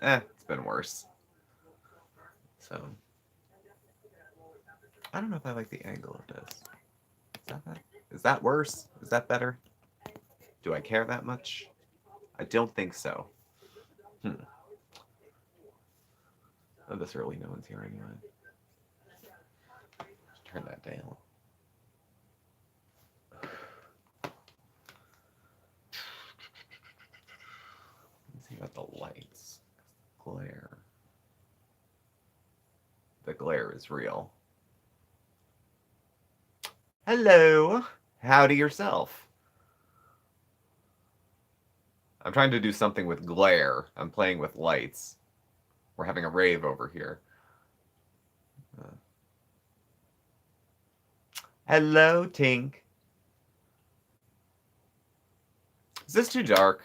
It's been worse. So, I don't know if I like the angle of this. Is that worse? Is that better? Do I care that much? I don't think so. Hmm. Oh, this early, no one's here anyway. Turn that down. Let's see about the lights. Glare. The glare is real. Hello. Howdy yourself. I'm trying to do something with glare. I'm playing with lights. We're having a rave over here. Uh, Hello, Tink. Is this too dark?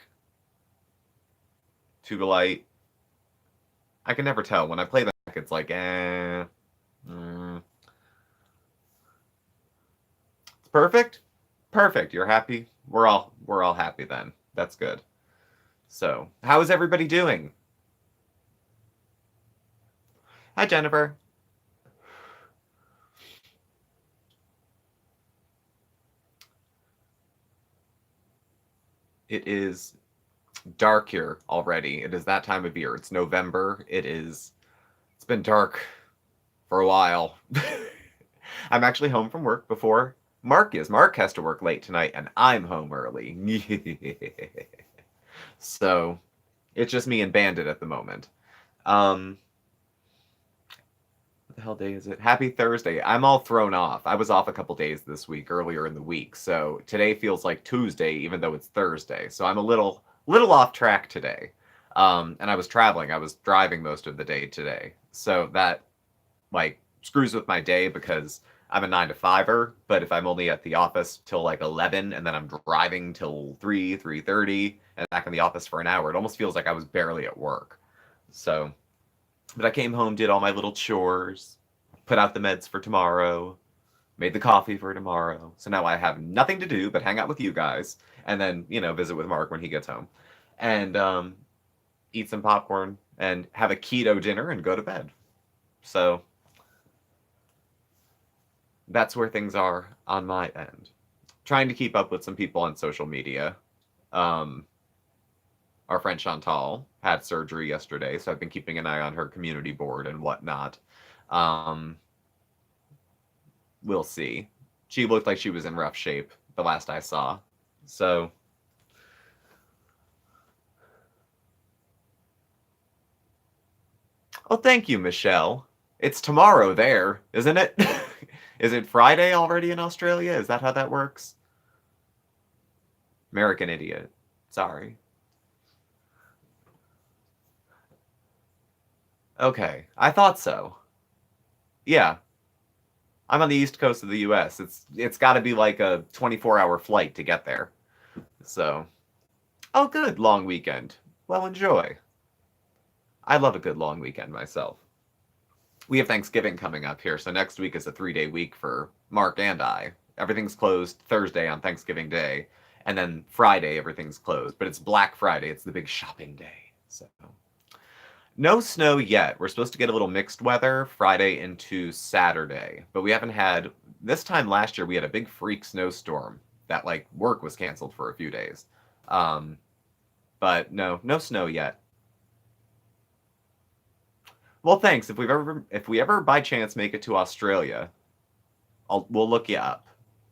Too light? I can never tell. When I play back, it's like, eh. Mm. It's perfect? Perfect. You're happy? We're all happy then. That's good. So, how is everybody doing? Hi, Jennifer. It is dark here already. It is that time of year. It's November. It's been dark for a while. I'm actually home from work before Mark is. Mark has to work late tonight, and I'm home early. So it's just me and Bandit at the moment. Um, what the hell day is it? Happy Thursday. I'm all thrown off. I was off a couple days this week, earlier in the week. So today feels like Tuesday, even though it's Thursday. So I'm a little off track today. And I was traveling. I was driving most of the day today. So that like screws with my day because I'm a 9 to 5er, but if I'm only at the office till like 11 and then I'm driving till 3:30 and back in the office for an hour, it almost feels like I was barely at work. So, but I came home, did all my little chores, put out the meds for tomorrow, made the coffee for tomorrow. So now I have nothing to do but hang out with you guys and then, visit with Mark when he gets home and eat some popcorn and have a keto dinner and go to bed. So that's where things are on my end. Trying to keep up with some people on social media. Um, our friend Chantal had surgery yesterday, so I've been keeping an eye on her community board and whatnot. Um, we'll see. She looked like she was in rough shape the last I saw. So, oh, thank you, Michelle. It's tomorrow there, isn't it? Is it Friday already in Australia? Is that how that works? American idiot. Sorry. Okay, I thought so. Yeah, I'm on the east coast of the U.S. It's got to be like a 24-hour flight to get there. So, oh, good long weekend. Well, enjoy. I love a good long weekend myself. We have Thanksgiving coming up here, so next week is a 3-day week for Mark and I. Everything's closed Thursday on Thanksgiving Day, and then Friday everything's closed. But it's Black Friday; it's the big shopping day. So no snow yet. We're supposed to get a little mixed weather Friday into Saturday, but we haven't had this time last year we had a big freak snowstorm that like work was canceled for a few days. Um, but no snow yet. Well, thanks. If we ever by chance make it to Australia, we'll look you up.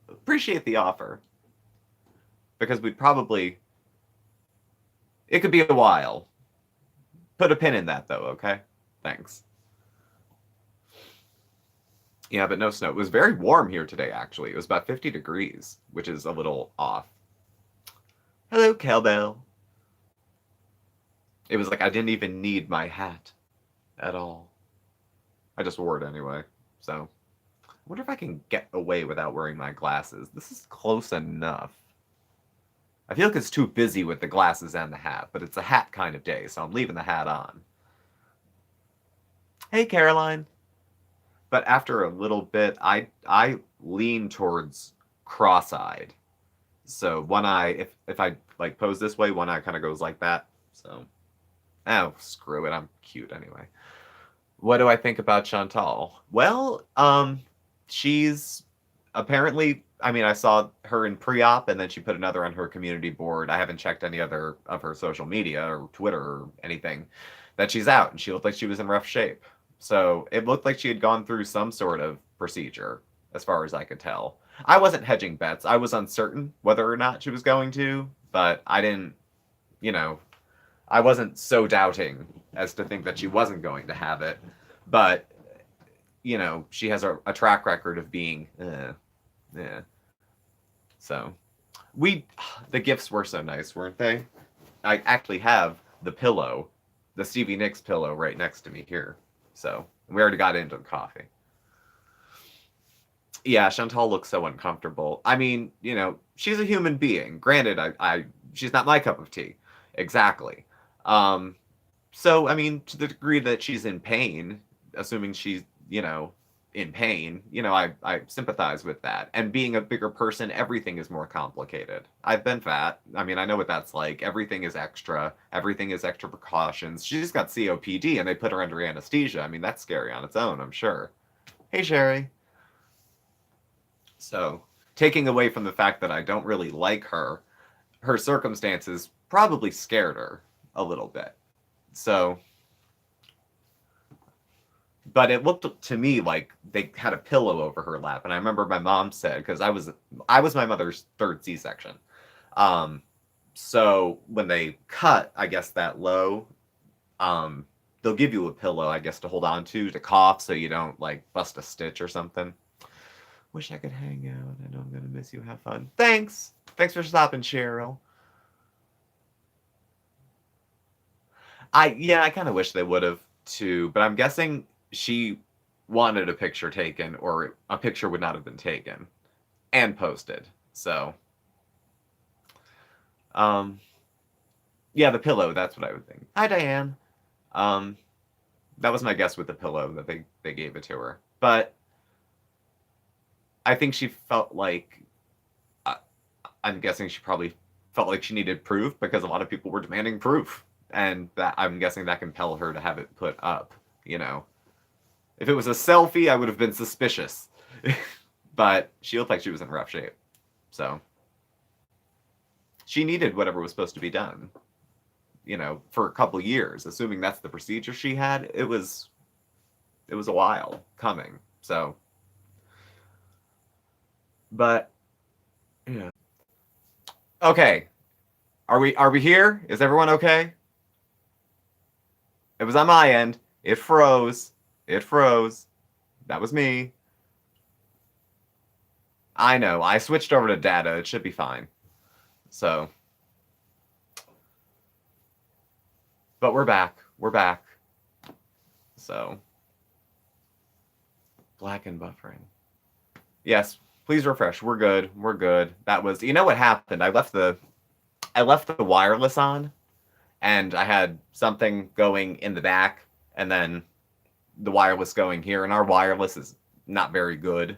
Appreciate the offer because we'd probably it could be a while. Put a pin in that though, okay? Thanks. Yeah, but no snow. It was very warm here today, actually. It was about 50 degrees, which is a little off. Hello, cowbell. It was like I didn't even need my hat at all. I just wore it anyway. So, I wonder if I can get away without wearing my glasses. This is close enough. I feel like it's too busy with the glasses and the hat, but it's a hat kind of day, so I'm leaving the hat on. Hey, Caroline. But after a little bit, I lean towards cross-eyed. So one eye, if I like pose this way, one eye kind of goes like that. So, Oh, screw it. I'm cute anyway. What do I think about Chantal? Well, she's apparently, I mean, I saw her in pre-op and then she put another on her community board. I haven't checked any other of her social media or Twitter or anything that she's out, and she looked like she was in rough shape. So it looked like she had gone through some sort of procedure, as far as I could tell. I wasn't hedging bets. I was uncertain whether or not she was going to, but I didn't, you know, I wasn't so doubting as to think that she wasn't going to have it. But, she has a track record of being, yeah. So, we, the gifts were so nice, weren't they? I actually have the pillow, the Stevie Nicks pillow right next to me here. So, we already got into the coffee. Yeah, Chantal looks so uncomfortable. I mean, she's a human being. Granted, she's not my cup of tea. Exactly. Um, so, I mean, to the degree that she's in pain, assuming she's, in pain, I sympathize with that. And being a bigger person, everything is more complicated. I've been fat. I mean, I know what that's like. Everything is extra. Everything is extra precautions. She's got COPD and they put her under anesthesia. I mean, that's scary on its own, I'm sure. Hey, Sherry. So, taking away from the fact that I don't really like her circumstances probably scared her a little bit. So, but it looked to me like they had a pillow over her lap, and I remember my mom said, because I was my mother's third C-section. Um, so when they cut, I guess that low, they'll give you a pillow, I guess, to hold on to cough, so you don't like bust a stitch or something. Wish I could hang out. I know I'm gonna miss you. Have fun. Thanks for stopping, Cheryl. I kind of wish they would have too, but I'm guessing she wanted a picture taken, or a picture would not have been taken and posted. So, um, yeah, the pillow. That's what I would think. Hi, Diane. Um, that was my guess with the pillow that they gave it to her, but I think she felt like. Uh, I'm guessing she probably felt like she needed proof because a lot of people were demanding proof, and that I'm guessing that compelled her to have it put up. If it was a selfie, I would have been suspicious, but she looked like she was in rough shape, so she needed whatever was supposed to be done. For a couple years, assuming that's the procedure she had. It was a while coming. So, but yeah. Okay, are we here? Is everyone okay? It was on my end. It froze. It froze. That was me. I know. I switched over to data. It should be fine. So, but we're back. We're back. So, black and buffering. Yes, please refresh. We're good. We're good. That was, what happened? I left the wireless on, and I had something going in the back, and then the wireless going here, and our wireless is not very good.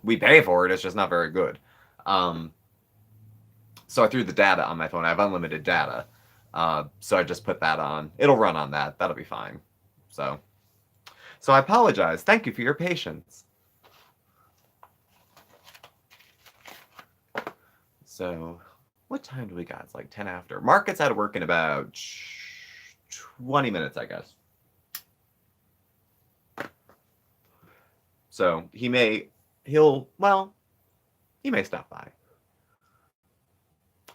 We pay for it, it's just not very good. So I threw the data on my phone. I have unlimited data. So I just put that on. It'll run on that. That'll be fine. So I apologize. Thank you for your patience. So what time do we got? It's like 10 after. Mark gets out of work in about 20 minutes, I guess. So he may stop by.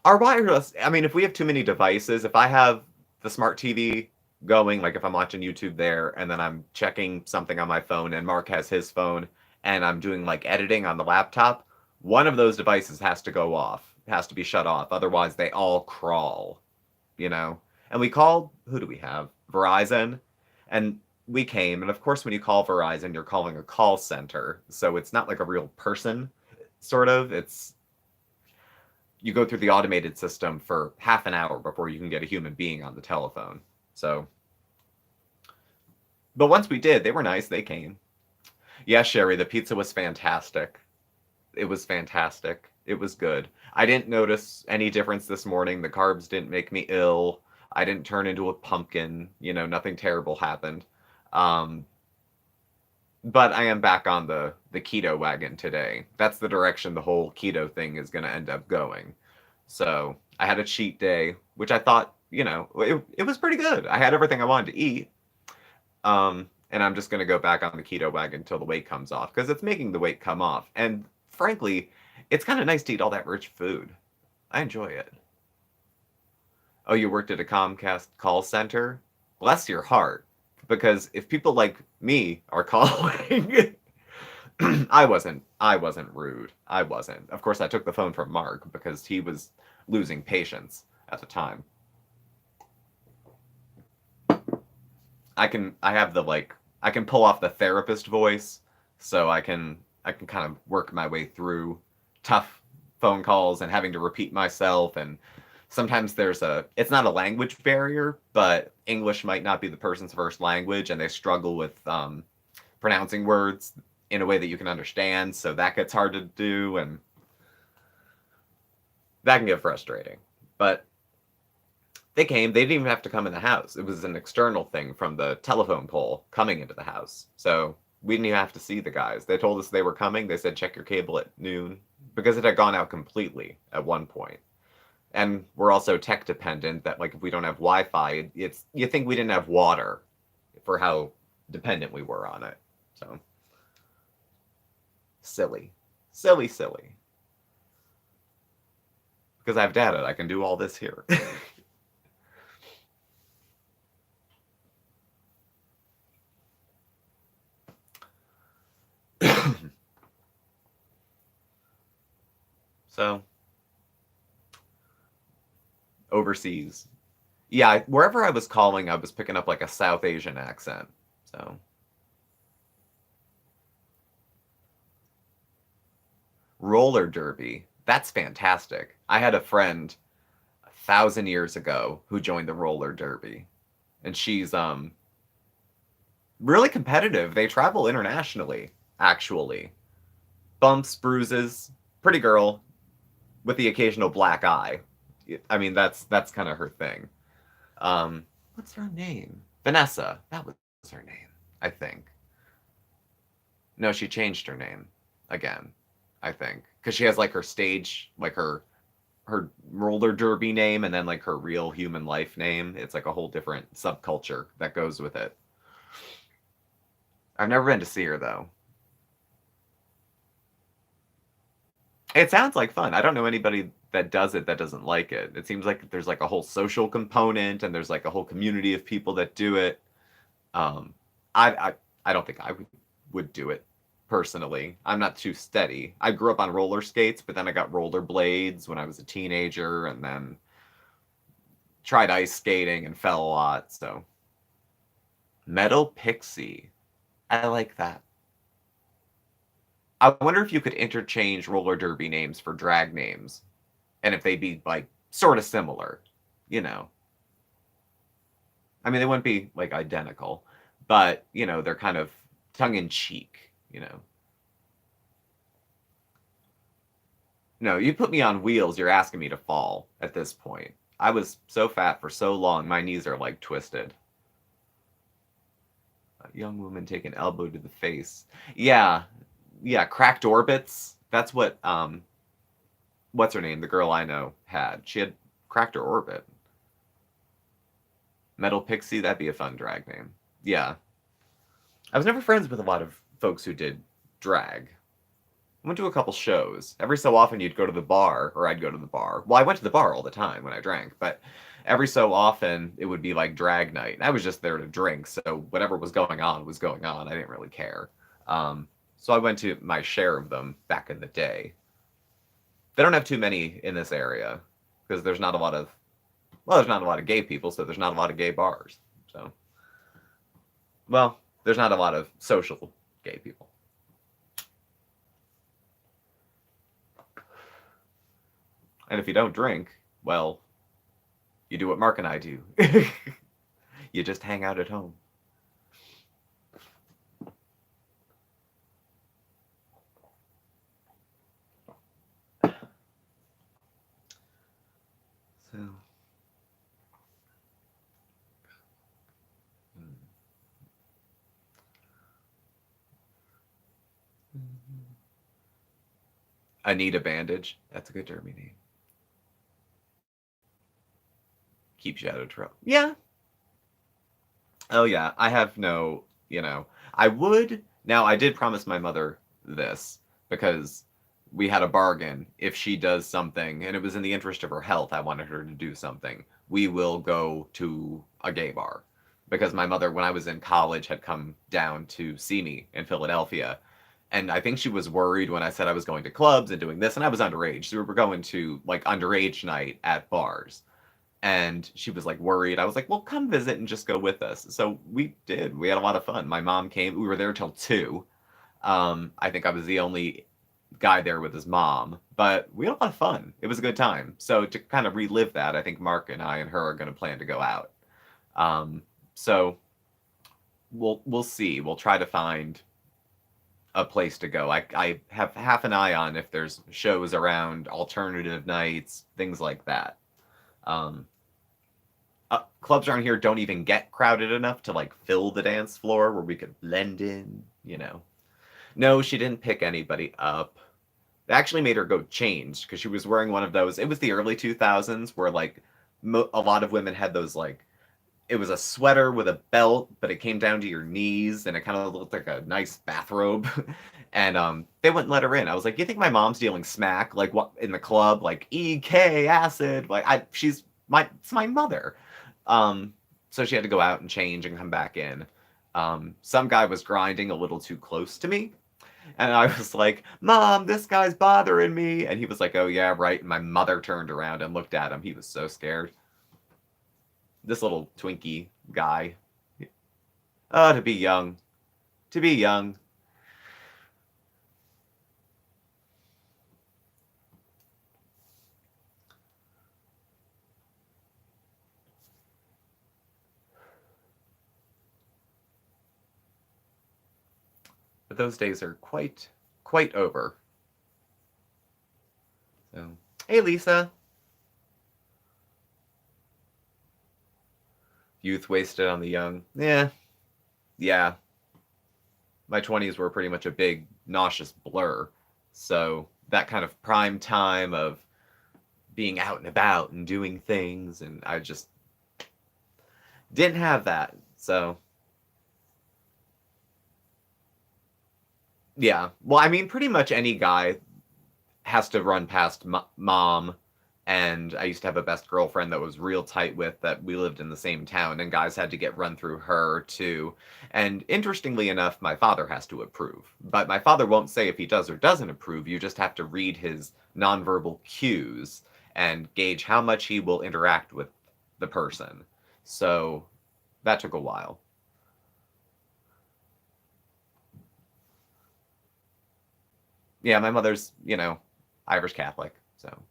Our wireless, I mean, if we have too many devices, if I have the smart TV going, like if I'm watching YouTube there and then I'm checking something on my phone and Mark has his phone and I'm doing like editing on the laptop, one of those devices has to go off, has to be shut off. Otherwise, they all crawl, And we called, who do we have? Verizon. And we came. And of course, when you call Verizon, you're calling a call center. So it's not like a real person, sort of. You go through the automated system for half an hour before you can get a human being on the telephone. So, but once we did, they were nice. They came. Yeah, Sherry, the pizza was fantastic. It was fantastic. It was good. I didn't notice any difference this morning. The carbs didn't make me ill. I didn't turn into a pumpkin. Nothing terrible happened. Um, but I am back on the keto wagon today. That's the direction the whole keto thing is going to end up going. So I had a cheat day, which I thought, it was pretty good. I had everything I wanted to eat. And I'm just going to go back on the keto wagon until the weight comes off because it's making the weight come off. And frankly, it's kind of nice to eat all that rich food. I enjoy it. Oh, you worked at a Comcast call center? Bless your heart. Because if people like me are calling, I wasn't rude. I wasn't. Of course, I took the phone from Mark because he was losing patience at the time. I have the I can pull off the therapist voice, so I can kind of work my way through tough phone calls and having to repeat myself. And sometimes it's not a language barrier, but English might not be the person's first language and they struggle with pronouncing words in a way that you can understand, so that gets hard to do, and that can get frustrating. But they didn't even have to come in the house. It was an external thing from the telephone pole coming into the house. So we didn't even have to see the guys. They told us they were coming. They said, check your cable at noon because it had gone out completely at one point. And we're also tech dependent that if we don't have Wi-Fi, you think we didn't have water for how dependent we were on it. So silly. Silly, silly. Because I have data, I can do all this here. So, overseas. Yeah, wherever I was calling, I was picking up a South Asian accent. So, roller derby. That's fantastic. I had a friend 1,000 years ago who joined the roller derby, and she's really competitive. They travel internationally, actually. Bumps, bruises, pretty girl with the occasional black eye. I mean, that's kind of her thing. What's her name? Vanessa. That was her name, I think. No, she changed her name again, I think, because she has her stage, her roller derby name, and then her real human life name. It's a whole different subculture that goes with it. I've never been to see her though. It sounds like fun. I don't know anybody that does it that doesn't like it. It seems like there's a whole social component and there's a whole community of people that do it. Um, I don't think I would do it personally. I'm not too steady. I grew up on roller skates, but then I got roller blades when I was a teenager, and then tried ice skating and fell a lot. So Metal Pixie, I like that. I wonder if you could interchange roller derby names for drag names, and if they'd be sort of similar, you know. I mean, they wouldn't be identical, but they're kind of tongue in cheek. No, you put me on wheels, you're asking me to fall at this point. I was so fat for so long, my knees are twisted. A young woman take an elbow to the face. Yeah, yeah, cracked orbits. That's what what's her name? The girl I know had. She had cracked her orbit. Metal Pixie, that'd be a fun drag name. Yeah. I was never friends with a lot of folks who did drag. I went to a couple shows. Every so often you'd go to the bar, or I'd go to the bar. Well, I went to the bar all the time when I drank, but every so often it would be drag night. I was just there to drink, so whatever was going on was going on. I didn't really care. So I went to my share of them back in the day. They don't have too many in this area because there's not a lot of there's not a lot of gay people, so there's not a lot of gay bars. So, well, there's not a lot of social gay people. And if you don't drink, well, you do what Mark and I do. You just hang out at home. So, Anita Bandage. That's a good derby name. Keeps you out of trouble. Yeah. Oh yeah. I have no, I would now I did promise my mother this because we had a bargain. If she does something and it was in the interest of her health, I wanted her to do something. We will go to a gay bar. Because my mother, when I was in college, had come down to see me in Philadelphia. And I think she was worried when I said I was going to clubs and doing this, and I was underage. So we were going to like underage night at bars. And she was like worried. I was like, well, come visit and just go with us. So we did. We had a lot of fun. My mom came. We were there till 2. I think I was the only guy there with his mom, but we had a lot of fun. It was a good time. So to kind of relive that, I think Mark and I and her are going to plan to go out. Um, so we'll see. We'll try to find a place to go. I have half an eye on if there's shows around, alternative nights, things like that. Um, Clubs around here don't even get crowded enough to like fill the dance floor where we could blend in. No, she didn't pick anybody up. They actually made her go change because she was wearing one of those. It was the early 2000s where like a lot of women had those like it was a sweater with a belt, but it came down to your knees and it kind of looked like a nice bathrobe. And they wouldn't let her in. I was like, you think my mom's dealing smack like what in the club, like EK acid? Like it's my mother. Um, so she had to go out and change and come back in. Some guy was grinding a little too close to me. And I was like, Mom, this guy's bothering me. And he was like, oh, yeah, right. And my mother turned around and looked at him. He was so scared. This little Twinkie guy. Oh, to be young. To be young. But those days are quite over. So, hey, Lisa. Youth wasted on the young. Yeah. My 20s were pretty much a big, nauseous blur. So, that kind of prime time of being out and about and doing things, and I just didn't have that. So, yeah. Well, I mean, pretty much any guy has to run past mom. And I used to have a best girlfriend that was real tight with that we lived in the same town, and guys had to get run through her too. And interestingly enough, my father has to approve. But my father won't say if he does or doesn't approve. You just have to read his nonverbal cues and gauge how much he will interact with the person. So that took a while. Yeah, my mother's, Irish Catholic. So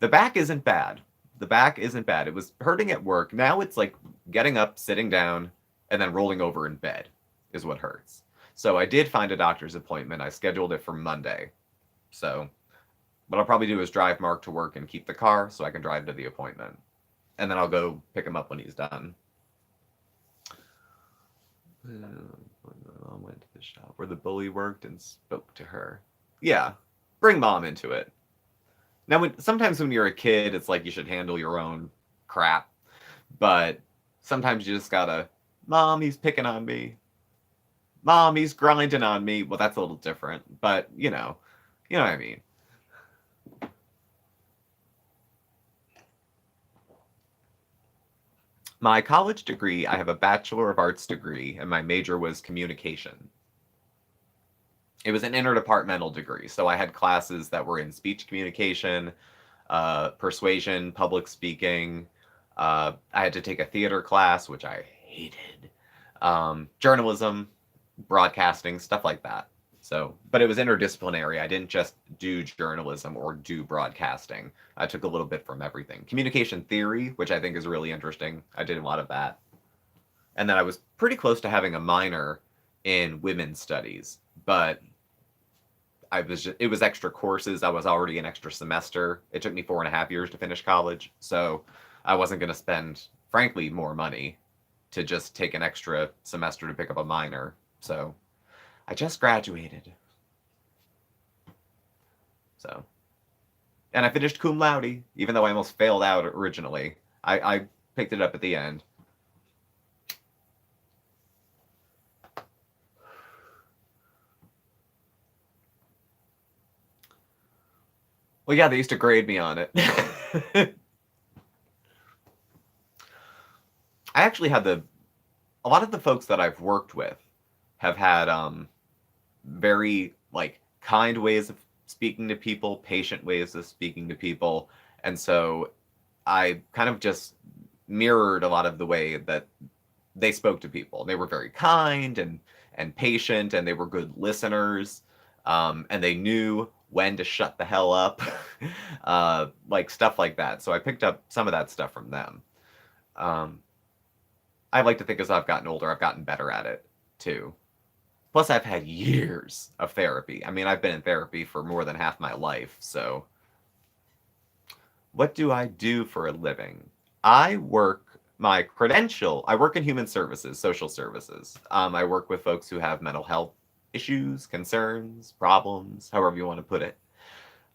the back isn't bad. The back isn't bad. It was hurting at work. Now it's like getting up, sitting down, and then rolling over in bed is what hurts. So I did find a doctor's appointment. I scheduled it for Monday. So what I'll probably do is drive Mark to work and keep the car so I can drive to the appointment. And then I'll go pick him up when he's done. Mom went to the shop where the bully worked and spoke to her. Yeah, bring mom into it. Now, sometimes when you're a kid, it's like you should handle your own crap, but sometimes you just gotta, Mom, he's picking on me. Mom, he's grinding on me. Well, that's a little different, but you know what I mean. My college degree, I have a Bachelor of Arts degree, and my major was communication. It was an interdepartmental degree, so I had classes that were in speech communication, persuasion, public speaking. I had to take a theater class, which I hated. Journalism, broadcasting, stuff like that. So, but it was interdisciplinary. I didn't just do journalism or do broadcasting. I took a little bit from everything. Communication theory, which I think is really interesting. I did a lot of that. And then I was pretty close to having a minor in women's studies, but it was extra courses. I was already an extra semester. It took me 4.5 years to finish college, so I wasn't going to spend, frankly, more money to just take an extra semester to pick up a minor. So I just graduated. So, and I finished cum laude, even though I almost failed out originally. I picked it up at the end. Well, yeah, they used to grade me on it. I actually had a lot of the folks that I've worked with have had very like kind ways of speaking to people, patient ways of speaking to people, and so I kind of just mirrored a lot of the way that they spoke to people. They were very kind and patient, and they were good listeners, and they knew when to shut the hell up, like stuff like that. So I picked up some of that stuff from them. Um, I like to think as I've gotten older, I've gotten better at it too. Plus, I've had years of therapy. I mean, I've been in therapy for more than half my life. So, what do I do for a living? I work I work in human services, social services. I work with folks who have mental health issues, concerns, problems, however you want to put it.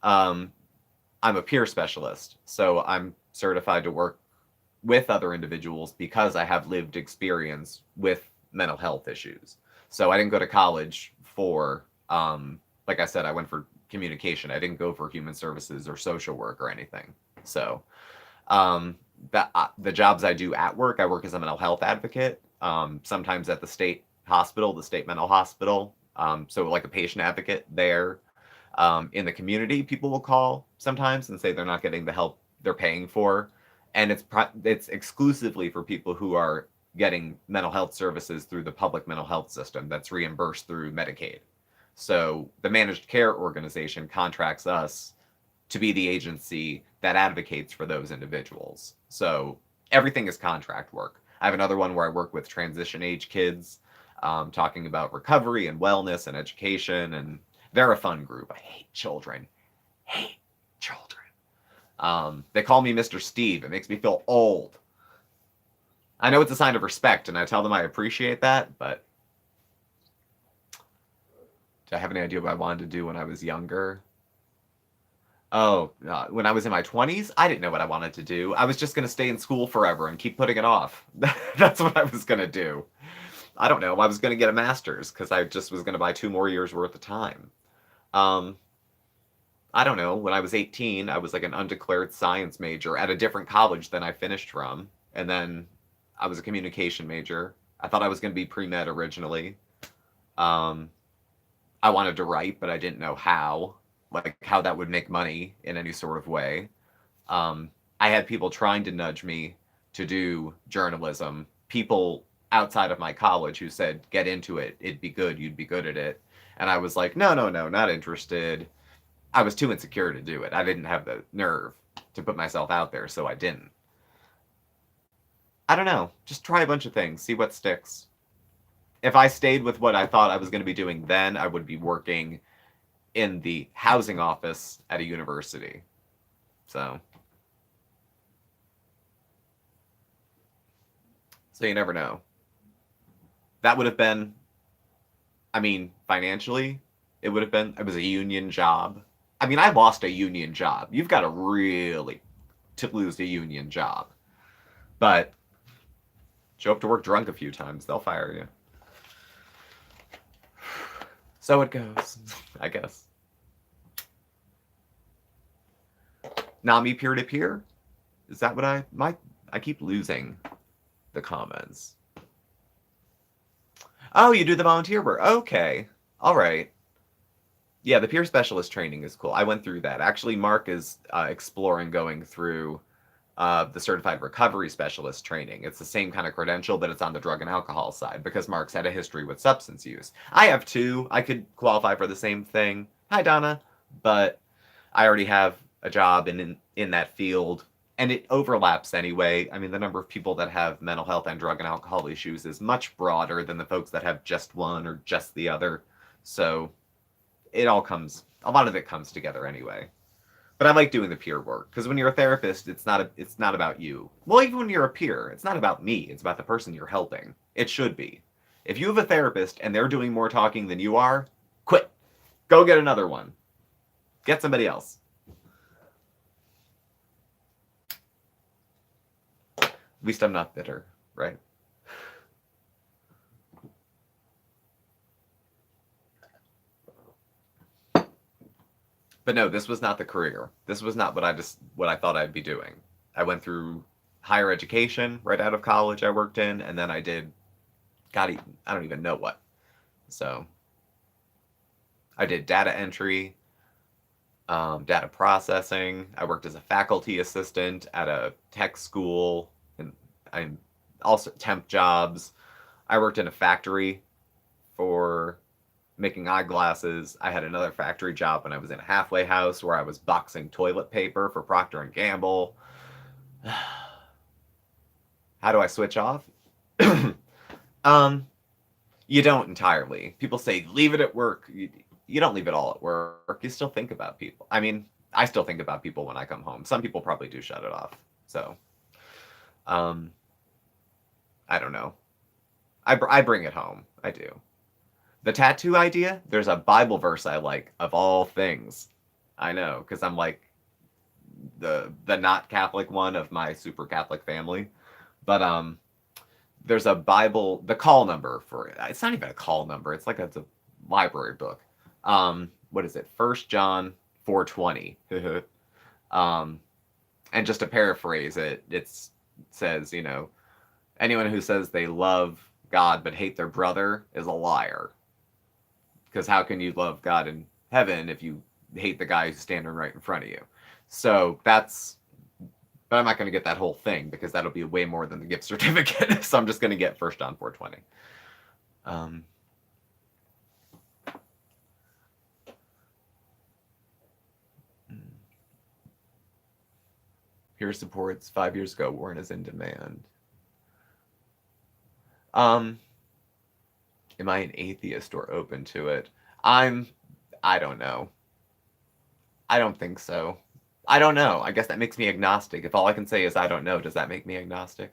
Um, I'm a peer specialist, so I'm certified to work with other individuals because I have lived experience with mental health issues. So I didn't go to college for, like I said, I went for communication. I didn't go for human services or social work or anything. So um, the jobs I do at work, I work as a mental health advocate, sometimes at the state hospital, the state mental hospital. So like a patient advocate there. In the community, people will call sometimes and say they're not getting the help they're paying for, and it's exclusively for people who are getting mental health services through the public mental health system that's reimbursed through Medicaid. So the managed care organization contracts us to be the agency that advocates for those individuals. So everything is contract work. I have another one where I work with transition age kids, talking about recovery and wellness and education, and they're a fun group. I hate children. Hate children. They call me Mr. Steve. It makes me feel old. I know it's a sign of respect, and I tell them I appreciate that, but do I have any idea what I wanted to do when I was younger? Oh, when I was in my 20s, I didn't know what I wanted to do. I was just going to stay in school forever and keep putting it off. That's what I was going to do. I don't know. I was going to get a master's because I just was going to buy 2 more years worth of time. Um, I don't know. When I was 18, I was like an undeclared science major at a different college than I finished from. And then I was a communication major. I thought I was going to be pre-med originally. Um, I wanted to write, but I didn't know how, like how that would make money in any sort of way. I had people trying to nudge me to do journalism, people outside of my college who said, get into it, it'd be good, you'd be good at it. And I was like, no, no, no, not interested. I was too insecure to do it. I didn't have the nerve to put myself out there, so I didn't. I don't know. Just try a bunch of things, see what sticks. If I stayed with what I thought I was going to be doing then, I would be working in the housing office at a university. So you never know. That would have been, I mean, financially, it was a union job. I mean, I lost a union job. You've got to really to lose a union job. But show up to work drunk a few times, they'll fire you. So it goes, I guess. Nami peer-to-peer? Is that what I keep losing the comments. Oh, you do the volunteer work. Okay. All right. Yeah, the peer specialist training is cool. I went through that. Actually, Mark is exploring going through the certified recovery specialist training. It's the same kind of credential, but it's on the drug and alcohol side because Mark's had a history with substance use. I have too. I could qualify for the same thing. Hi, Donna. But I already have a job in that field, and it overlaps anyway. I mean, the number of people that have mental health and drug and alcohol issues is much broader than the folks that have just one or just the other. So a lot of it comes together anyway. But I like doing the peer work because when you're a therapist, it's not about you. Well, even when you're a peer, it's not about me. It's about the person you're helping. It should be. If you have a therapist and they're doing more talking than you are, quit. Go get another one. Get somebody else. At least I'm not bitter, right? But no, this was not the career. This was not what I thought I'd be doing. I went through higher education right out of college. I worked in, and then I did. God, I don't even know what. So I did data entry, data processing. I worked as a faculty assistant at a tech school, and I'm also temp jobs. I worked in a factory for making eyeglasses. I had another factory job when I was in a halfway house where I was boxing toilet paper for Procter and Gamble. How do I switch off? um, you don't entirely. People say leave it at work. You don't leave it all at work. You still think about people. I mean, I still think about people when I come home. Some people probably do shut it off. So, um, I don't know. I bring it home. I do. The tattoo idea, there's a Bible verse I like of all things. I know, because I'm like the not Catholic one of my super Catholic family. But there's a Bible, the call number for it. It's not even a call number. It's like it's a library book. What is it? 1 John 4:20. And just to paraphrase it, it says, anyone who says they love God but hate their brother is a liar. Because how can you love God in heaven if you hate the guy who's standing right in front of you? So but I'm not going to get that whole thing because that'll be way more than the gift certificate. So I'm just going to get 1 John 4:20. Here supports 5 years ago. Warren is in demand. Am I an atheist or open to it? I don't know. I don't think so. I don't know. I guess that makes me agnostic. If all I can say is I don't know, does that make me agnostic?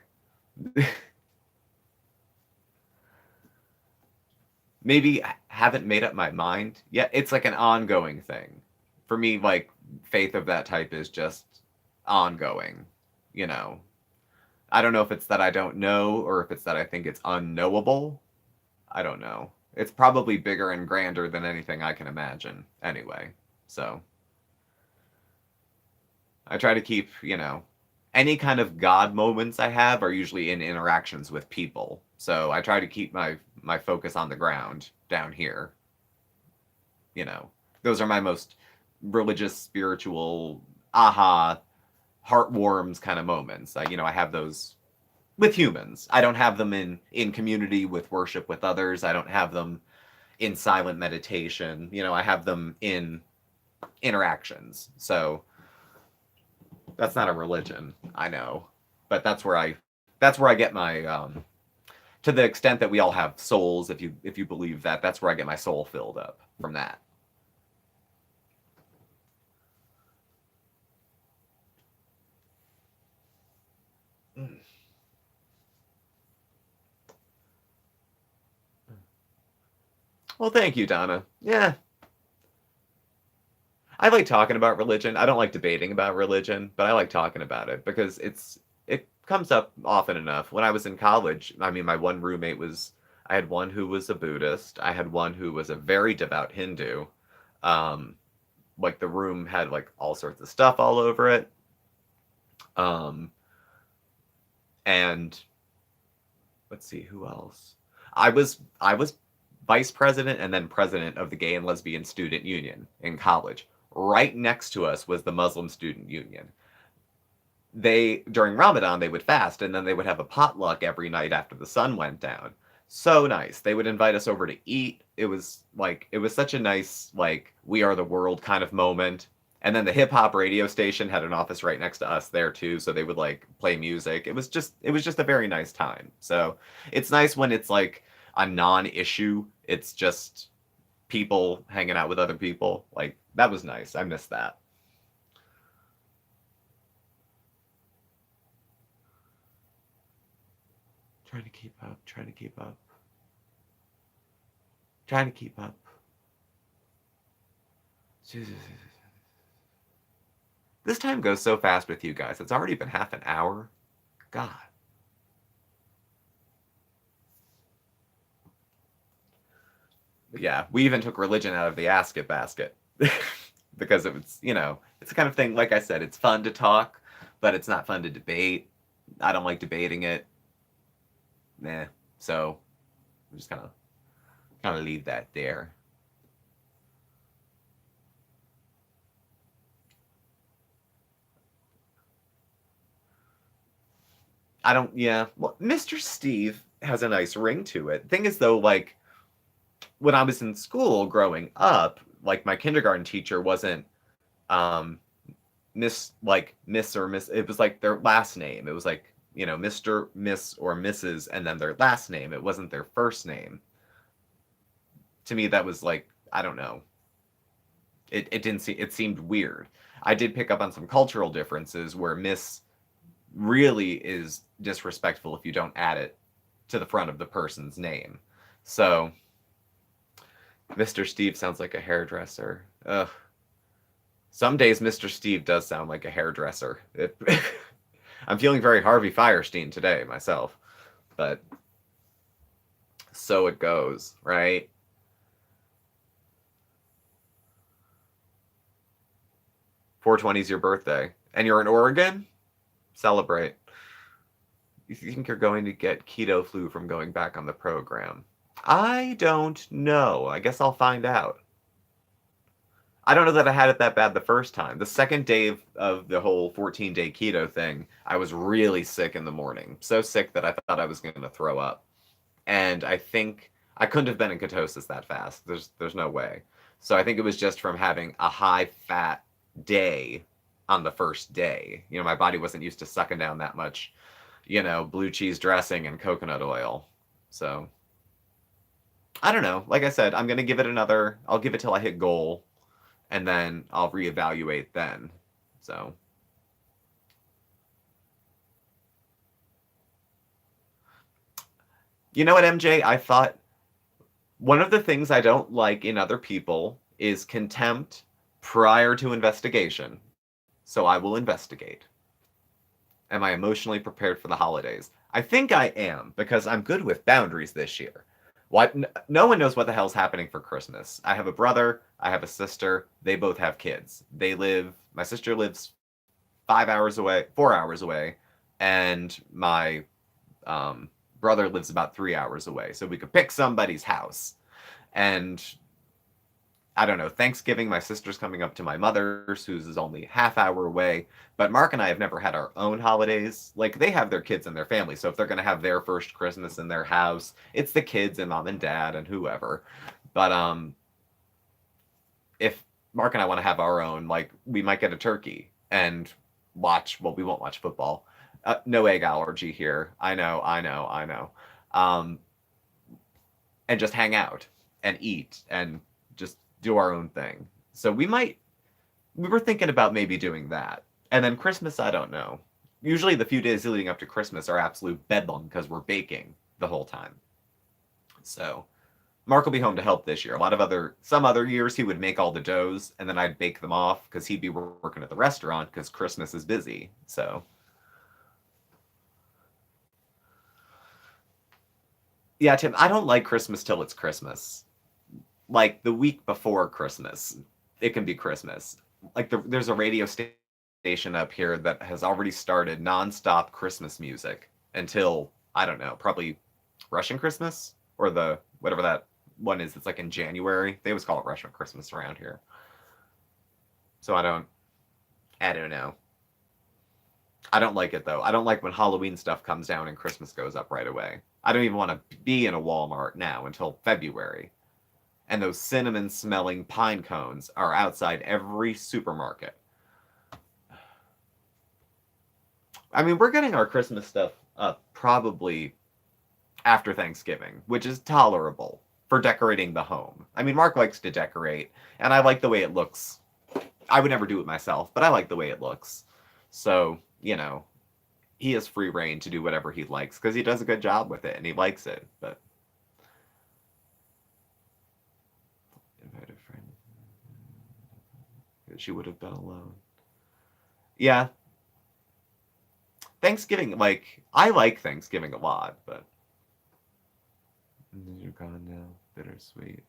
Maybe I haven't made up my mind yet. It's like an ongoing thing. For me, like faith of that type is just ongoing, I don't know if it's that I don't know or if it's that I think it's unknowable. I don't know. It's probably bigger and grander than anything I can imagine anyway. So I try to keep, any kind of God moments I have are usually in interactions with people. So I try to keep my focus on the ground down here. Those are my most religious, spiritual, aha, heartwarms kind of moments. I have those with humans. I don't have them in community with worship with others. I don't have them in silent meditation. I have them in interactions. So that's not a religion, I know, but that's where I get my to the extent that we all have souls. If you believe that, that's where I get my soul filled up from that. Well, thank you, Donna. Yeah, I like talking about religion. I don't like debating about religion, but I like talking about it because it comes up often enough. When I was in college, I mean, my one roommate I had one who was a Buddhist. I had one who was a very devout Hindu. Um, like the room had like all sorts of stuff all over it. Um, and let's see who else. I was vice president and then president of the Gay and Lesbian Student Union in college. Right next to us was the Muslim Student Union. During Ramadan they would fast and then they would have a potluck every night after the sun went down. So nice. They would invite us over to eat. It was such a nice like we are the world kind of moment. And then the hip hop radio station had an office right next to us there too, so they would like play music. It was just a very nice time. So it's nice when it's like a non-issue. It's just people hanging out with other people. Like that was nice. I missed that. Trying to keep up, trying to keep up, trying to keep up. This time goes so fast with you guys. It's already been half an hour. God. Yeah, we even took religion out of the ask it basket. Because it was, it's the kind of thing, like I said, it's fun to talk, but it's not fun to debate. I don't like debating it. Nah. So we just kind of leave that there. I don't, yeah. Well, Mr. Steve has a nice ring to it. Thing is, though, like, when I was in school growing up, like, my kindergarten teacher wasn't, um, Miss or Miss. It was like their last name. It was like, Mr., Miss, or Mrs., and then their last name. It wasn't their first name. To me, that was like, I don't know. It didn't see, it seemed weird. I did pick up on some cultural differences where Miss really is disrespectful if you don't add it to the front of the person's name. So, Mr. Steve sounds like a hairdresser. Ugh. Some days Mr. Steve does sound like a hairdresser. I'm feeling very Harvey Firestein today myself, but so it goes, right? 420 is your birthday, and you're in Oregon? Celebrate. You think you're going to get keto flu from going back on the program? I don't know. I guess I'll find out. I don't know that I had it that bad the first time. The second day of the whole 14-day keto thing, I was really sick in the morning. So sick that I thought I was going to throw up. And I think I couldn't have been in ketosis that fast. There's no way. So I think it was just from having a high fat day on the first day. My body wasn't used to sucking down that much, blue cheese dressing and coconut oil. So I don't know. Like I said, I'm going to give it I'll give it till I hit goal, and then I'll reevaluate then. So, you know what, MJ? I thought one of the things I don't like in other people is contempt prior to investigation. So I will investigate. Am I emotionally prepared for the holidays? I think I am, because I'm good with boundaries this year. What? No one knows what the hell's happening for Christmas. I have a brother, I have a sister, they both have kids. My sister lives 5 hours away, 4 hours away, and my brother lives about 3 hours away. So we could pick somebody's house. And I don't know, Thanksgiving, my sister's coming up to my mother's, whose is only half-hour away. But Mark and I have never had our own holidays. Like, they have their kids and their family, so if they're going to have their first Christmas in their house, it's the kids and mom and dad and whoever. But if Mark and I want to have our own, like, we might get a turkey and we won't watch football. No egg allergy here. I know. Um, and just hang out and eat and just do our own thing. So we were thinking about maybe doing that. And then Christmas, I don't know. Usually the few days leading up to Christmas are absolute bedlam because we're baking the whole time. So Mark will be home to help this year. Some other years he would make all the doughs and then I'd bake them off because he'd be working at the restaurant because Christmas is busy. So yeah, Tim, I don't like Christmas till it's Christmas. Like the week before Christmas, it can be Christmas. Like there's a radio station up here that has already started nonstop Christmas music until, I don't know, probably Russian Christmas or the whatever that one is. It's like in January. They always call it Russian Christmas around here. So I don't know. I don't like it though. I don't like when Halloween stuff comes down and Christmas goes up right away. I don't even want to be in a Walmart now until February. And those cinnamon smelling pine cones are outside every supermarket. I mean, we're getting our Christmas stuff up probably after Thanksgiving, which is tolerable for decorating the home. I mean, Mark likes to decorate, and I like the way it looks. I would never do it myself, but I like the way it looks. So, he has free reign to do whatever he likes because he does a good job with it and he likes it. But invite a friend. She would have been alone. Yeah. Thanksgiving, like, I like Thanksgiving a lot, but you're gone now. Bittersweet.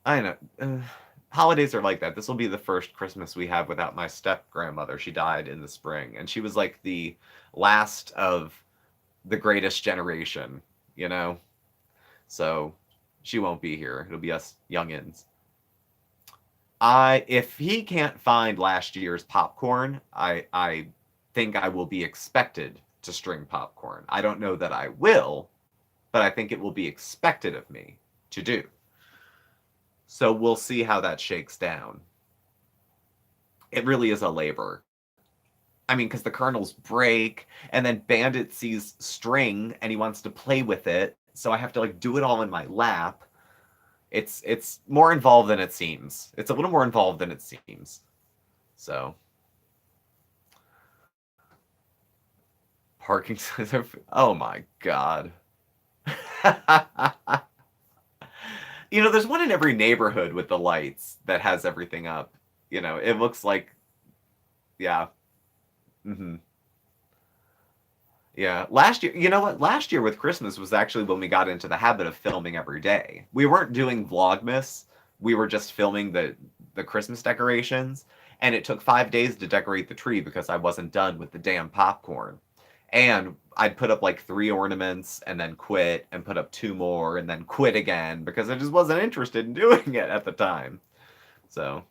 I know. Holidays are like that. This will be the first Christmas we have without my step grandmother. She died in the spring, and she was like the last of the greatest generation, you know? So she won't be here. It'll be us youngins. If he can't find last year's popcorn, I think I will be expected to string popcorn. I don't know that I will, but I think it will be expected of me to do. So we'll see how that shakes down. It really is a labor. I mean, because the kernels break, and then Bandit sees string and he wants to play with it, so I have to like do it all in my lap. It's more involved than it seems. It's a little more involved than it seems. So parking. Oh my god. There's one in every neighborhood with the lights that has everything up. It looks like, yeah. Hmm. Yeah. Last year, you know what? Last year with Christmas was actually when we got into the habit of filming every day. We weren't doing Vlogmas. We were just filming the Christmas decorations, and it took 5 days to decorate the tree because I wasn't done with the damn popcorn. And I'd put up like 3 ornaments and then quit and put up 2 more and then quit again because I just wasn't interested in doing it at the time. So,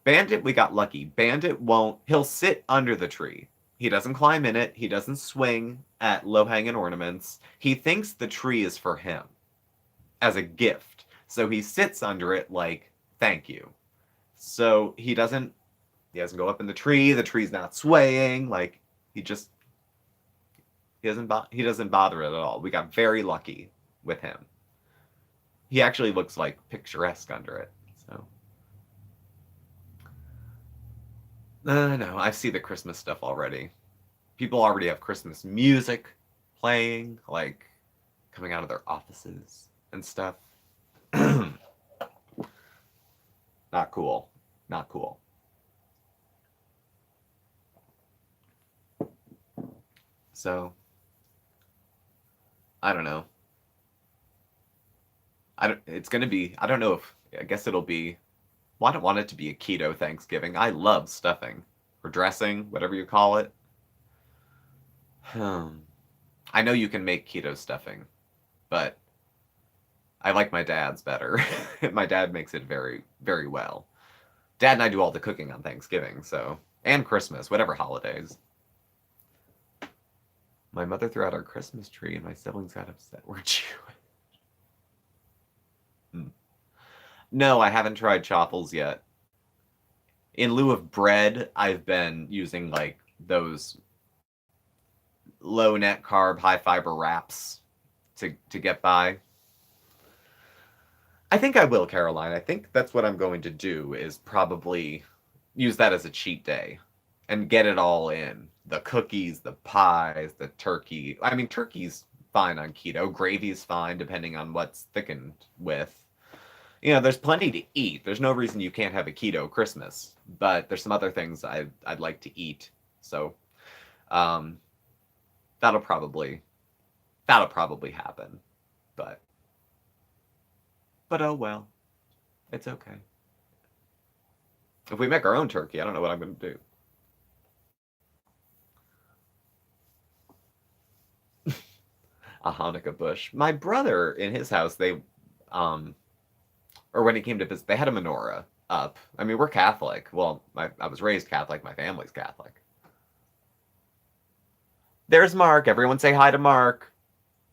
Bandit, we got lucky. Bandit won't, he'll sit under the tree. He doesn't climb in it. He doesn't swing at low hanging ornaments. He thinks the tree is for him as a gift. So he sits under it like, thank you. So he doesn't go up in the tree. The tree's not swaying. Like, he just, he doesn't bother it at all. We got very lucky with him. He actually looks like picturesque under it. So, no, I see the Christmas stuff already. People already have Christmas music playing, like coming out of their offices and stuff. Not cool. Not cool. So, I don't know. It's gonna be, I don't know if, I guess it'll be, well, I don't want it to be a keto Thanksgiving. I love stuffing or dressing, whatever you call it. Hmm. I know you can make keto stuffing, but I like my dad's better. My dad makes it very, very well. Dad and I do all the cooking on Thanksgiving, so, and Christmas, whatever holidays. My mother threw out our Christmas tree, and my siblings got upset. We're Jewish. Hmm. No, I haven't tried chaffles yet. In lieu of bread, I've been using like those low net carb, high fiber wraps to get by. I think I will, Caroline. I think that's what I'm going to do is probably use that as a cheat day and get it all in. The cookies, the pies, the turkey. I mean, turkey's fine on keto. Gravy's fine depending on what's thickened with. There's plenty to eat. There's no reason you can't have a keto Christmas, but there's some other things I'd like to eat. So, um, that'll probably that'll probably happen. But oh well, it's okay. If we make our own turkey, I don't know what I'm going to do. A Hanukkah bush. My brother in his house, um, or when he came to visit, they had a menorah up. I mean, we're Catholic. Well, I was raised Catholic. My family's Catholic. There's Mark. Everyone say hi to Mark.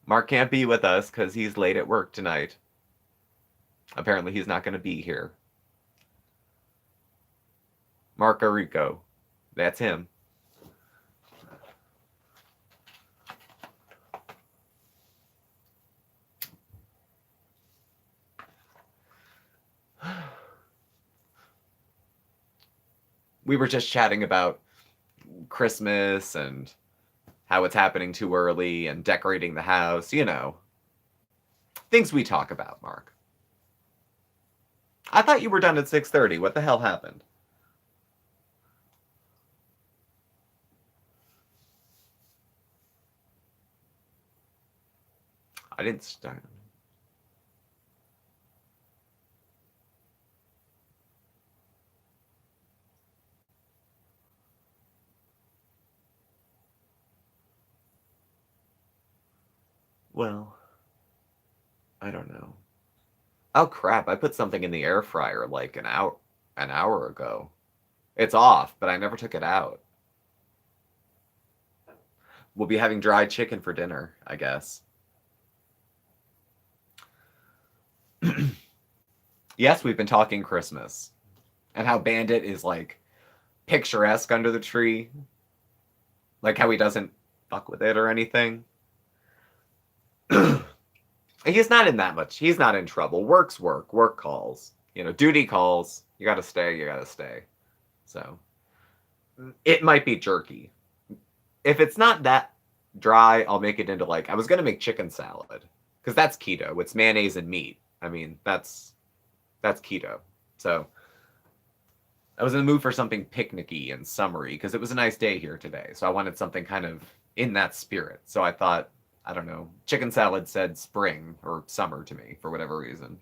Mark can't be with us because he's late at work tonight. Apparently, he's not going to be here. Marco Rico. That's him. We were just chatting about Christmas and how it's happening too early and decorating the house, things we talk about, Mark. I thought you were done at 6:30. What the hell happened? I didn't start. Well, I don't know. Oh crap, I put something in the air fryer like an hour ago. It's off, but I never took it out. We'll be having dried chicken for dinner, I guess. Yes, we've been talking Christmas and how Bandit is like picturesque under the tree. Like how he doesn't fuck with it or anything. He's not in that much. He's not in trouble. Work's work. Work calls. Duty calls. You gotta stay. You gotta stay. So it might be jerky. If it's not that dry, I'll make it into I was gonna make chicken salad because that's keto. It's mayonnaise and meat. I mean, that's keto. So I was in the mood for something picnicky and summery because it was a nice day here today. So I wanted something kind of in that spirit. So I thought, I don't know, chicken salad said spring or summer to me for whatever reason.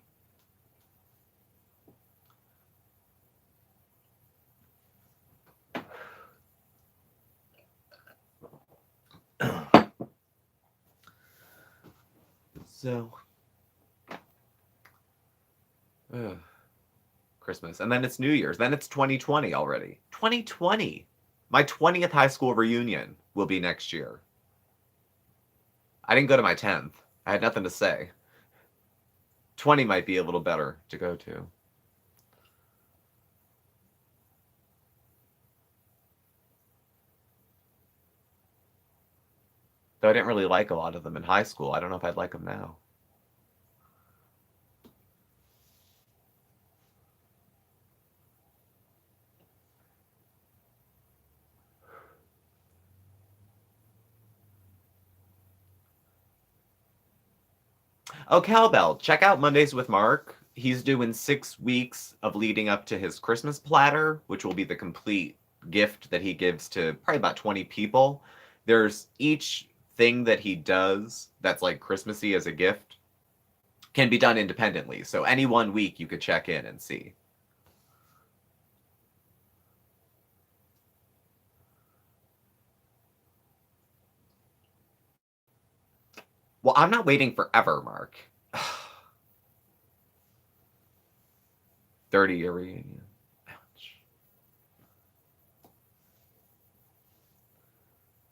So, Christmas. And then it's New Year's. Then it's 2020 already. 2020. My 20th high school reunion will be next year. I didn't go to my 10th. I had nothing to say. 20 might be a little better to go to. Though I didn't really like a lot of them in high school. I don't know if I'd like them now. Oh, Cowbell, check out Mondays with Mark. He's doing 6 weeks of leading up to his Christmas platter, which will be the complete gift that he gives to probably about 20 people. There's each thing that he does that's like Christmassy as a gift can be done independently. So any one week you could check in and see. Well, I'm not waiting forever, Mark. 30-year reunion. Ouch.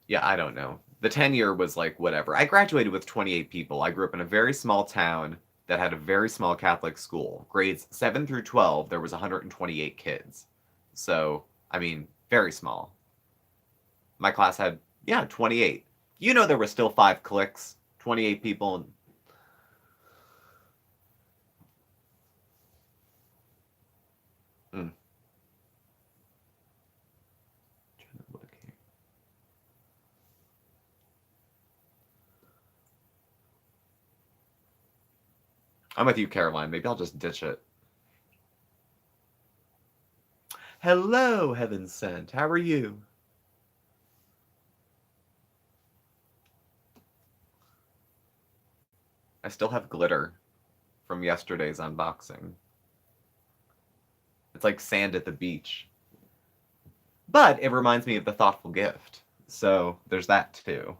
Yeah, I don't know. The 10-year was like whatever. I graduated with 28 people. I grew up in a very small town that had a very small Catholic school. Grades 7 through 12, there was 128 kids. So, I mean, very small. My class had, yeah, 28. There were still 5 cliques, 28 people. Mm. I'm with you, Caroline. Maybe I'll just ditch it. Hello, Heaven Sent. How are you? I still have glitter from yesterday's unboxing. It's like sand at the beach. But it reminds me of the thoughtful gift. So there's that too.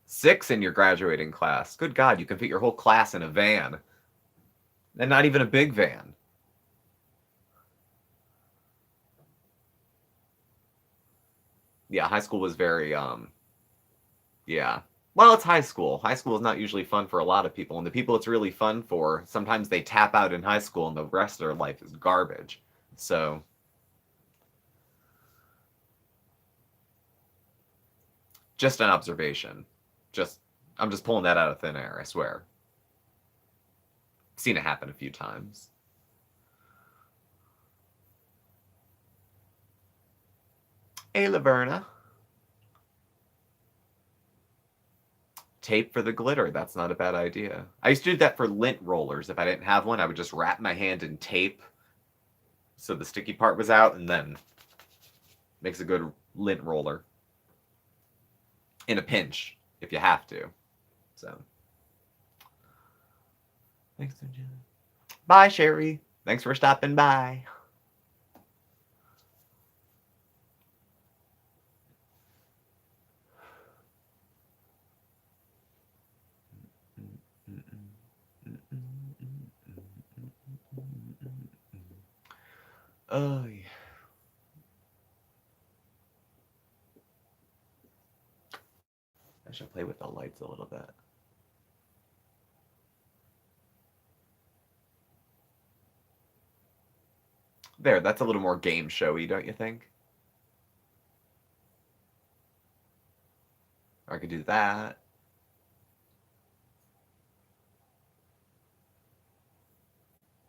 6 in your graduating class. Good God, you can fit your whole class in a van. And not even a big van. Yeah, high school was very, yeah. Well, it's high school. High school is not usually fun for a lot of people. And the people it's really fun for, sometimes they tap out in high school and the rest of their life is garbage. So, just an observation. I'm just pulling that out of thin air, I swear. Seen it happen a few times. Hey, Laverna. Tape for the glitter. That's not a bad idea. I used to do that for lint rollers. If I didn't have one, I would just wrap my hand in tape so the sticky part was out, and then makes a good lint roller. In a pinch, if you have to. So. Thanks, Jenna. Bye, Sherry. Thanks for stopping by. Oh, yeah. I should play with the lights a little bit. There, that's a little more game showy, don't you think? Or I could do that.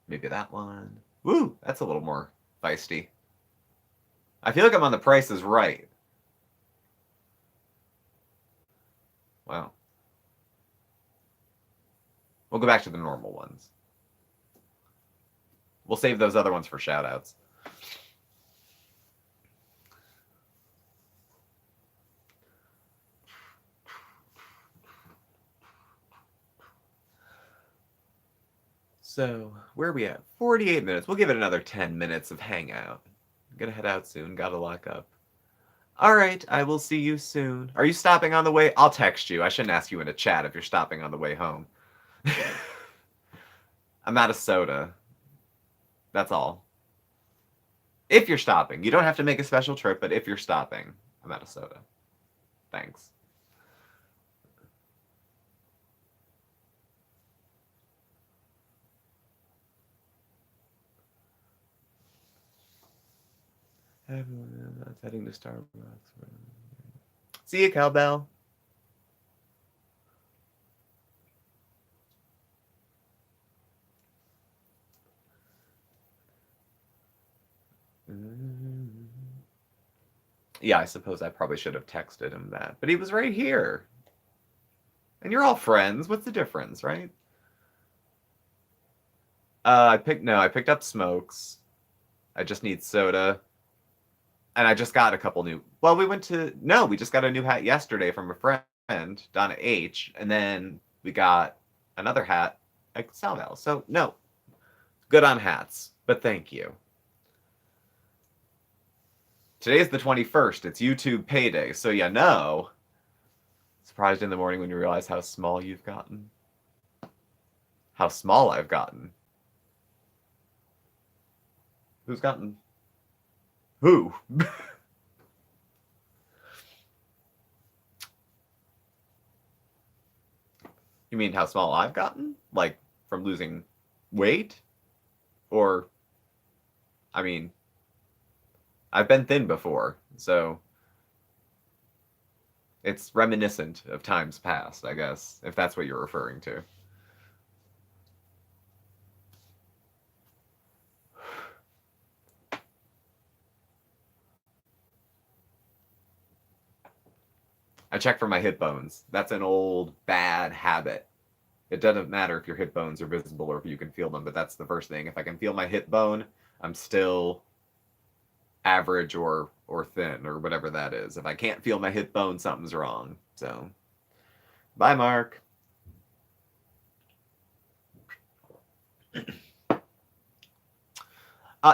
Maybe that one. Woo, that's a little more feisty. I feel like I'm on The Price is Right. Wow. We'll go back to the normal ones. We'll save those other ones for shoutouts. So, where are we at? 48 minutes. We'll give it another 10 minutes of hangout. I'm gonna head out soon. Gotta lock up. All right, I will see you soon. Are you stopping on the way? I'll text you. I shouldn't ask you in a chat if you're stopping on the way home. I'm out of soda. That's all. If you're stopping. You don't have to make a special trip, but if you're stopping, I'm out of soda. Thanks. Everyone that's heading to Starbucks. See you, cowbell. Yeah, I suppose I probably should have texted him that, but he was right here. And you're all friends. What's the difference, right? I picked up smokes. I just need soda. And I just got a couple new. Well, we just got a new hat yesterday from a friend, Donna H. And then we got another hat at Salval. So, no. Good on hats. But thank you. Today's the 21st. It's YouTube payday. So, you know. Surprised in the morning when you realize how small you've gotten. How small I've gotten. Who's gotten? Who? You mean how small I've gotten? Like, from losing weight? Or, I mean, I've been thin before, so it's reminiscent of times past, I guess, if that's what you're referring to. I check for my hip bones. That's an old bad habit. It doesn't matter if your hip bones are visible or if you can feel them, but that's the first thing. If I can feel my hip bone, I'm still average or thin or whatever that is. If I can't feel my hip bone, something's wrong. So, bye, Mark.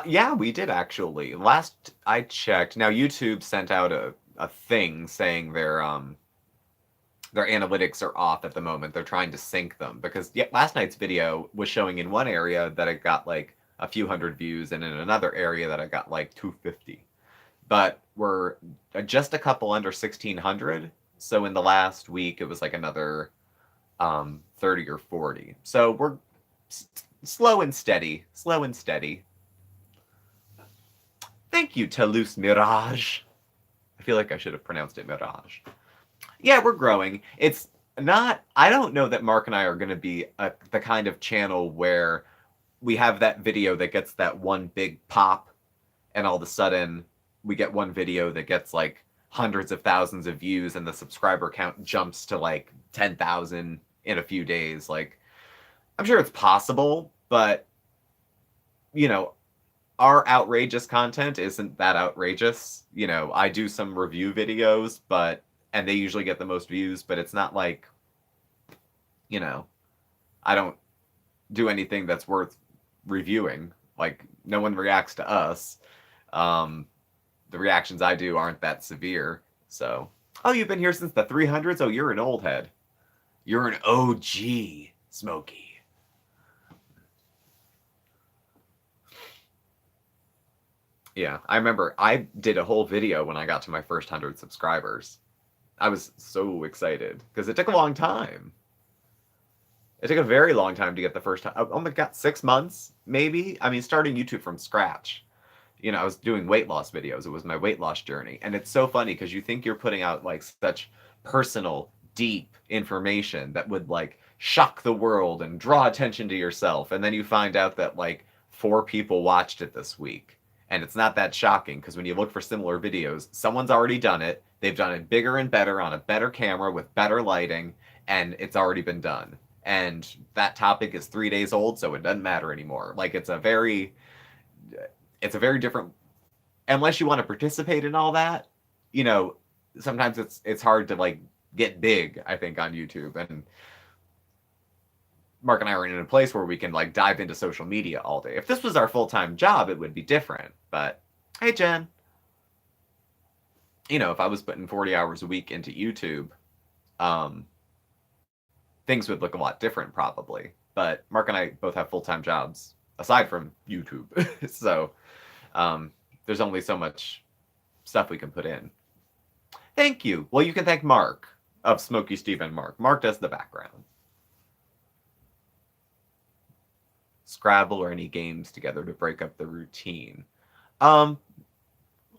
Yeah, we did actually. Last I checked, now YouTube sent out a thing saying their analytics are off at the moment. They're trying to sync them because last night's video was showing in one area that it got like a few hundred views, and in another area that I got like 250. But we're just a couple under 1,600. So in the last week, it was like another 30 or 40. So we're slow and steady. Slow and steady. Thank you, Toulouse Mirage. I feel like I should have pronounced it Mirage. Yeah, we're growing. It's not, I don't know that Mark and I are going to be the kind of channel where we have that video that gets that one big pop, and all of a sudden we get one video that gets like hundreds of thousands of views and the subscriber count jumps to like 10,000 in a few days. Like, I'm sure it's possible, but you know, our outrageous content isn't that outrageous. You know, I do some review videos, but and they usually get the most views, but it's not like, you know, I don't do anything that's worth reviewing. Like, no one reacts to us. The reactions I do aren't that severe. So, oh, you've been here since the 300s? Oh, you're an old head. You're an OG, Smokey. Yeah, I remember I did a whole video when I got to my first 100 subscribers. I was so excited because it took a long time. It took a very long time to get the first time. Oh my God, 6 months, maybe? I mean, starting YouTube from scratch. You know, I was doing weight loss videos. It was my weight loss journey. And it's so funny because you think you're putting out like such personal, deep information that would like shock the world and draw attention to yourself. And then you find out that like 4 people watched it this week. And it's not that shocking because when you look for similar videos, someone's already done it. They've done it bigger and better on a better camera with better lighting, and it's already been done. And that topic is 3 days old, so it doesn't matter anymore. Like, it's a very different, unless you want to participate in all that, you know, sometimes it's hard to like get big, I think, on YouTube. And Mark and I are in a place where we can like dive into social media all day. If this was our full-time job, it would be different. But hey, Jen, you know, if I was putting 40 hours a week into YouTube, things would look a lot different probably. But Mark and I both have full-time jobs aside from YouTube. So there's only so much stuff we can put in. Thank you. Well, you can thank Mark of SmokeySteveAndMarc. Mark does the background. Scrabble or any games together to break up the routine.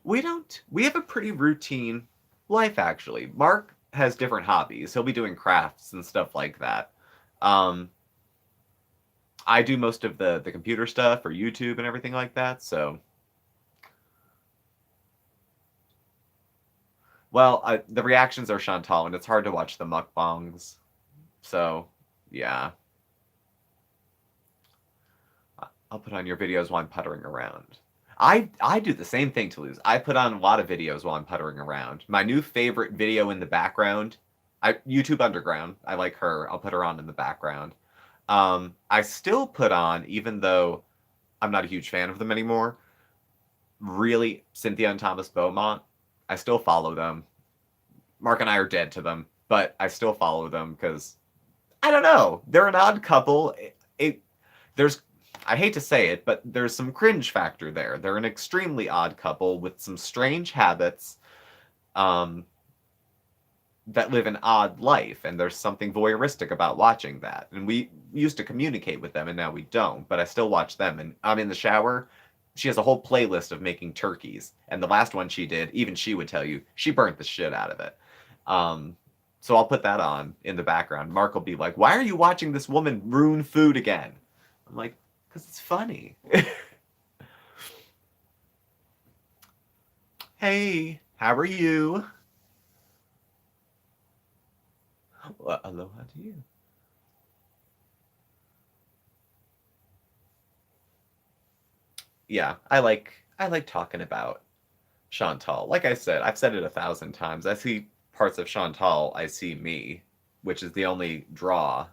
We have a pretty routine life, actually. Mark has different hobbies. He'll be doing crafts and stuff like that. I do most of the computer stuff for YouTube and everything like that, so. Well, the reactions are Chantal, and it's hard to watch the mukbangs. So, yeah. I'll put on your videos while I'm puttering around. I do the same thing, Toulouse. I put on a lot of videos while I'm puttering around. My new favorite video in the background, YouTube Underground. I like her. I'll put her on in the background. I still put on, even though I'm not a huge fan of them anymore, really, Cynthia and Thomas Beaumont. I still follow them. Mark and I are dead to them, but I still follow them because, I don't know, they're an odd couple. I hate to say it, but there's some cringe factor there. They're an extremely odd couple with some strange habits that live an odd life, and there's something voyeuristic about watching that. And we used to communicate with them, and now we don't, but I still watch them. And I'm in the shower. She has a whole playlist of making turkeys, and the last one she did, even she would tell you, she burnt the shit out of it. So I'll put that on in the background. Mark will be like, "Why are you watching this woman ruin food again?" I'm like, because it's funny. Hey, how are you? Well, aloha to you. Yeah, I like talking about Chantal. Like I said, I've said it 1,000 times. I see parts of Chantal, I see me, which is the only draw.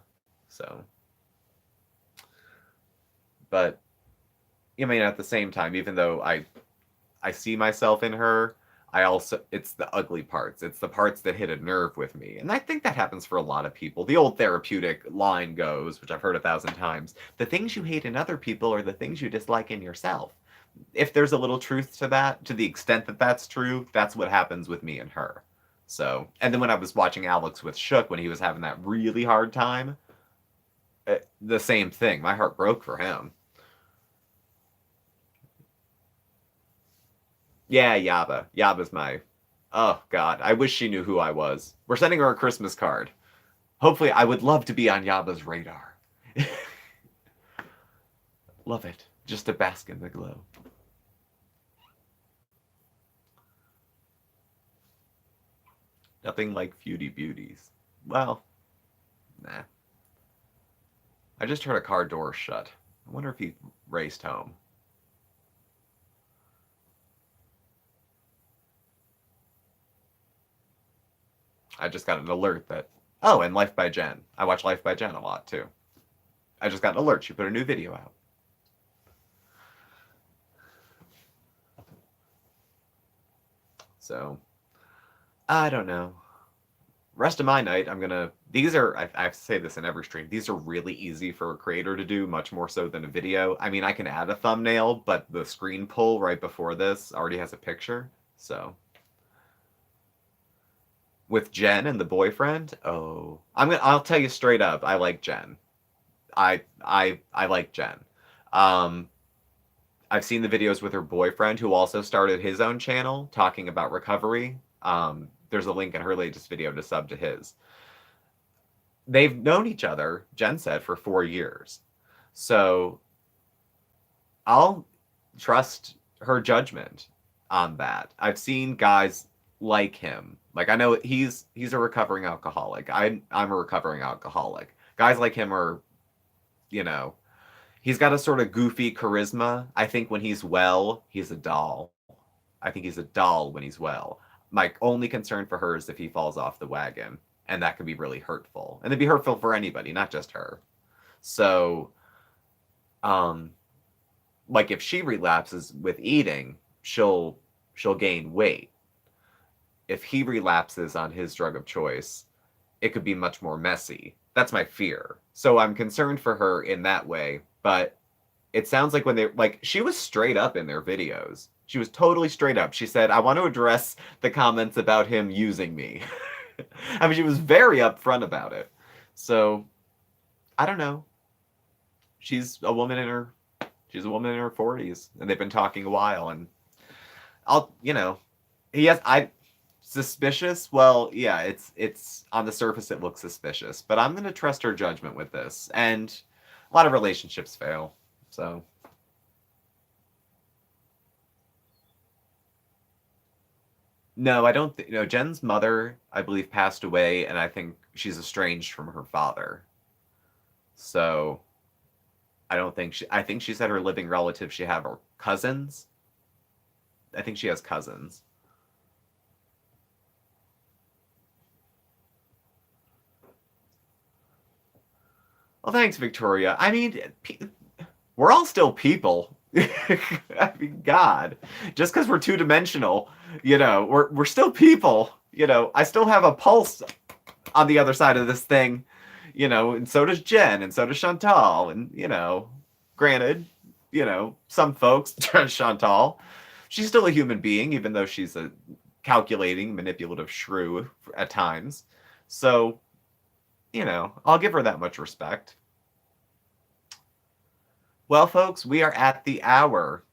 So, but I mean, at the same time, even though I see myself in her, I also, it's the ugly parts. It's the parts that hit a nerve with me. And I think that happens for a lot of people. The old therapeutic line goes, which I've heard 1,000 times, the things you hate in other people are the things you dislike in yourself. If there's a little truth to that, to the extent that that's true, that's what happens with me and her. So, and then when I was watching Alex with Shook when he was having that really hard time, the same thing. My heart broke for him. Yeah, Yaba. Yaba's my. Oh, God. I wish she knew who I was. We're sending her a Christmas card. Hopefully, I would love to be on Yaba's radar. Love it. Just to bask in the glow. Nothing like Feudy Beauties. Well, nah. I just heard a car door shut. I wonder if he raced home. I just got an alert that, oh, and Life by Jen. I watch Life by Jen a lot too. I just got an alert. She put a new video out. So, I don't know. Rest of my night, I'm gonna. These are, I have to say this in every stream, these are really easy for a creator to do, much more so than a video. I mean, I can add a thumbnail, but the screen pull right before this already has a picture. So, with Jen and the boyfriend, oh, I'll tell you straight up, I like Jen. I like Jen. Um, I've seen the videos with her boyfriend, who also started his own channel talking about recovery. There's a link in her latest video to sub to his. They've known each other, Jen said, for 4 years. So I'll trust her judgment on that. I've seen guys like him. Like, I know he's a recovering alcoholic. I'm a recovering alcoholic. Guys like him are, you know, he's got a sort of goofy charisma. I think when he's well, he's a doll. I think he's a doll when he's well. My only concern for her is if he falls off the wagon, and that could be really hurtful. And it'd be hurtful for anybody, not just her. So, like if she relapses with eating, she'll gain weight. If he relapses on his drug of choice, it could be much more messy. That's my fear. So I'm concerned for her in that way, but it sounds like when they like she was straight up in their videos. She was totally straight up. She said, "I want to address the comments about him using me." I mean, she was very upfront about it. So, I don't know. She's a woman in her 40s, and they've been talking a while, and I'll, I suspicious. Well, yeah, it's on the surface it looks suspicious, but I'm going to trust her judgment with this. And a lot of relationships fail. So, no, I don't think. No, Jen's mother, I believe, passed away, and I think she's estranged from her father. So, I don't think she. I think she said her living relatives she have are cousins. I think she has cousins. Well, thanks, Victoria. I mean, we're all still people. I mean, God, just because we're two-dimensional, we're still people. I still have a pulse on the other side of this thing, and so does Jen, and so does Chantal, and granted, some folks, Chantal, she's still a human being, even though she's a calculating, manipulative shrew at times. So, I'll give her that much respect. Well, folks, we are at the hour.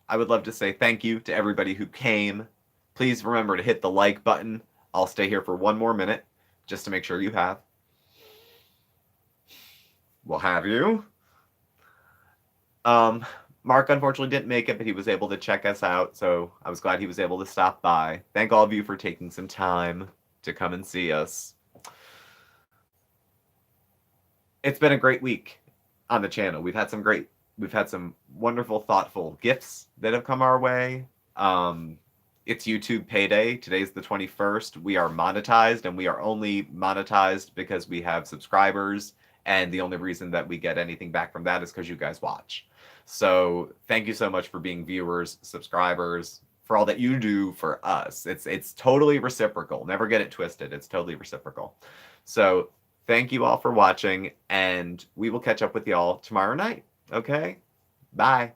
I would love to say thank you to everybody who came. Please remember to hit the like button. I'll stay here for 1 more minute just to make sure you have. We'll have you. Mark unfortunately didn't make it, but he was able to check us out, so I was glad he was able to stop by. Thank all of you for taking some time to come and see us. It's been a great week on the channel. We've had some wonderful, thoughtful gifts that have come our way. It's YouTube payday. Today's the 21st. We are monetized, and we are only monetized because we have subscribers, and the only reason that we get anything back from that is because you guys watch. So thank you so much for being viewers, subscribers, for all that you do for us. It's totally reciprocal. Never get it twisted. It's totally reciprocal. So thank you all for watching, and we will catch up with y'all tomorrow night. Okay? Bye.